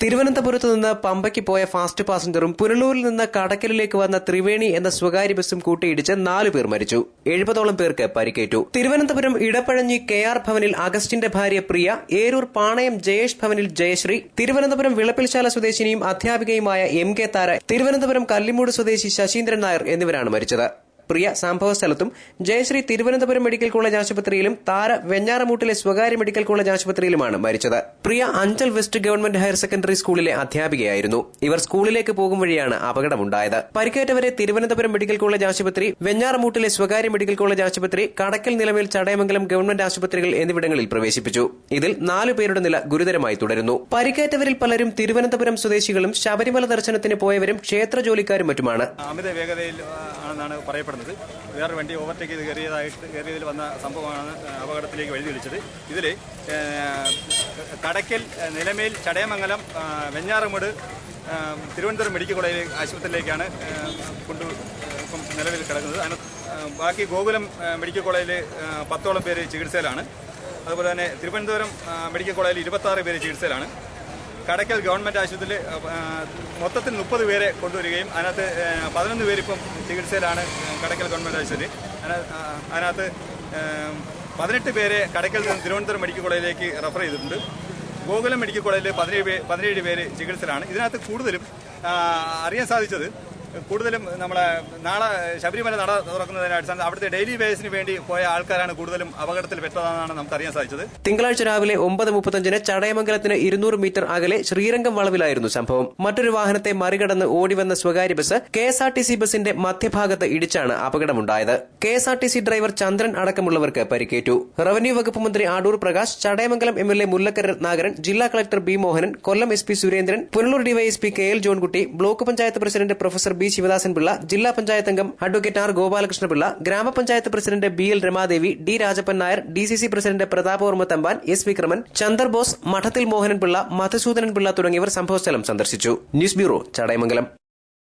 തിരുവനന്തപുരത്ത് നിന്ന് പമ്പയ്ക്ക് പോയ ഫാസ്റ്റ് പാസഞ്ചറും പുനലൂരിൽ നിന്ന് കടക്കലിലേക്ക് വന്ന ത്രിവേണി എന്ന സ്വകാര്യ ബസും കൂട്ടിയിടിച്ച് 4 പേർ മരിച്ചു. 70ഓളം പേർക്ക് പരിക്കേറ്റു. തിരുവനന്തപുരം ഇടപ്പഴഞ്ഞി KR ഭവനിൽ അഗസ്റ്റിന്റെ ഭാര്യ പ്രിയ, ഏരൂർ പാണയം ജയേഷ് ഭവനിൽ ജയശ്രീ, തിരുവനന്തപുരം വിളപ്പിൽശാല സ്വദേശിനിയും അധ്യാപികയുമായ MK താര, തിരുവനന്തപുരം കല്ലിമൂട് സ്വദേശി ശശീന്ദ്രൻ നായർ എന്നിവരാണ് മരിച്ചത്. പ്രിയ സംഭവസ്ഥലത്തും ജയശ്രീ തിരുവനന്തപുരം മെഡിക്കൽ കോളേജ് ആശുപത്രിയിലും താര വെഞ്ഞാറമൂട്ടിലെ സ്വകാര്യ മെഡിക്കൽ കോളേജ് ആശുപത്രിയിലുമാണ് മരിച്ചത്. Priya Anchal west government higher secondary സ്കൂളിലെ അധ്യാപികയായിരുന്നു. ഇവർ സ്കൂളിലേക്ക് പോകും വഴിയാണ് അപകടമുണ്ടായത്. പരിക്കേറ്റവരെ തിരുവനന്തപുരം മെഡിക്കൽ കോളേജ് ആശുപത്രി, വെഞ്ഞാറമൂട്ടിലെ സ്വകാര്യ മെഡിക്കൽ കോളേജ് ആശുപത്രി, കടക്കൽ, നിലമേൽ, ചടയമംഗലം ഗവൺമെന്റ് ആശുപത്രികൾ എന്നിവിടങ്ങളിൽ പ്രവേശിപ്പിച്ചു. ഇതിൽ 4 പേരുടെ നില ഗുരുതരമായി തുടരുന്നു. പരിക്കേറ്റവരിൽ പലരും തിരുവനന്തപുരം സ്വദേശികളും ശബരിമല ദർശനത്തിന് പോയവരും ക്ഷേത്ര ജോലിക്കാരും മറ്റുമാണ്. അമിത വേഗതയിൽ ആണെന്നാണ് പറയപ്പെടുന്നത്. വേറെ വണ്ടി ഓവർടേക്ക് ചെയ്ത് കയറിയതിൽ വന്ന സംഭവമാണ് അപകടത്തിലേക്ക് വഴിതെളിച്ചത്. ഇതിൽ കടക്കൽ, നിലമേൽ, ചടയമംഗലം, വെഞ്ഞാറമൂട്, തിരുവനന്തപുരം മെഡിക്കൽ കോളേജ് ആശുപത്രിയിലേക്കാണ് നിലവിൽ കിടക്കുന്നത്. ബാക്കി ഗോകുലം മെഡിക്കൽ കോളേജിൽ 10ഓളം പേര് ചികിത്സയിലാണ്. അതുപോലെ തന്നെ തിരുവനന്തപുരം മെഡിക്കൽ കോളേജിൽ 26 പേര് ചികിത്സയിലാണ്. കടക്കൽ ഗവൺമെന്റ് ആശുപത്രിയിൽ മൊത്തത്തിൽ 30 പേരെ കൊണ്ടുവരികയും അതിനകത്ത് 11 പേരിപ്പം ചികിത്സയിലാണ് കടക്കൽ ഗവൺമെന്റ് ആശുപത്രി. അതിനകത്ത് 18 പേരെ കടക്കൽ നിന്ന് തിരുവനന്തപുരം മെഡിക്കൽ കോളേജിലേക്ക് റെഫർ ചെയ്തിട്ടുണ്ട്. ഗോകുലം മെഡിക്കൽ കോളേജിൽ 17 പേര് ചികിത്സയിലാണ്. ഇതിനകത്ത് കൂടുതലും അറിയാൻ സാധിച്ചത് നമ്മളെ നാളെ ശബരിമല നട തുറക്കുന്നതിന് അടിസ്ഥാനത്തിൽ അവിടുത്തെ ഡെയിലി ബേസിന് വേണ്ടി പോയ ആൾക്കാരാണ് കൂടുതലും അപകടത്തിൽ പെട്ടതെന്നാണ് നമുക്ക് അറിയാൻ സാധിച്ചത്. തിങ്കളാഴ്ച രാവിലെ 9:35-ന് ചടയമംഗലത്തിന് 200 മീറ്റർ അകലെ ശ്രീരംഗം വളവിലായിരുന്നു സംഭവം. മറ്റൊരു വാഹനത്തെ മറികടന്ന് ഓടിവന്ന സ്വകാര്യ ബസ് KSRTC ബസിന്റെ മധ്യഭാഗത്ത് ഇടിച്ചാണ് അപകടമുണ്ടായത്. KSRTC ഡ്രൈവർ ചന്ദ്രൻ അടക്കമുള്ളവർക്ക് പരിക്കേറ്റു. റവന്യൂ വകുപ്പ് മന്ത്രി അടൂർ പ്രകാശ്, ചടയമംഗലം MLA മുല്ലക്കര നാഗരൻ, ജില്ലാ collector B Mohanan, Kollam SP Surendran, Punalur DYSP KL Johnkutty, block panchayat president professor B Sivadasan Pillai, ജില്ലാ പഞ്ചായത്ത് അംഗം അഡ്വക്കേറ്റ് R ഗോപാലകൃഷ്ണപിള്ള, ഗ്രാമപഞ്ചായത്ത് president BL Ramadevi, D Rajappan Nair, DCC president Prathapavarma Thampan, S Vikraman, Chandrabose, Madathil Mohanan Pillai, Madhusoodanan Pillai തുടങ്ങിയവർ സംഭവസ്ഥലം സന്ദർശിച്ചു. News bureau, Chadayamangalam.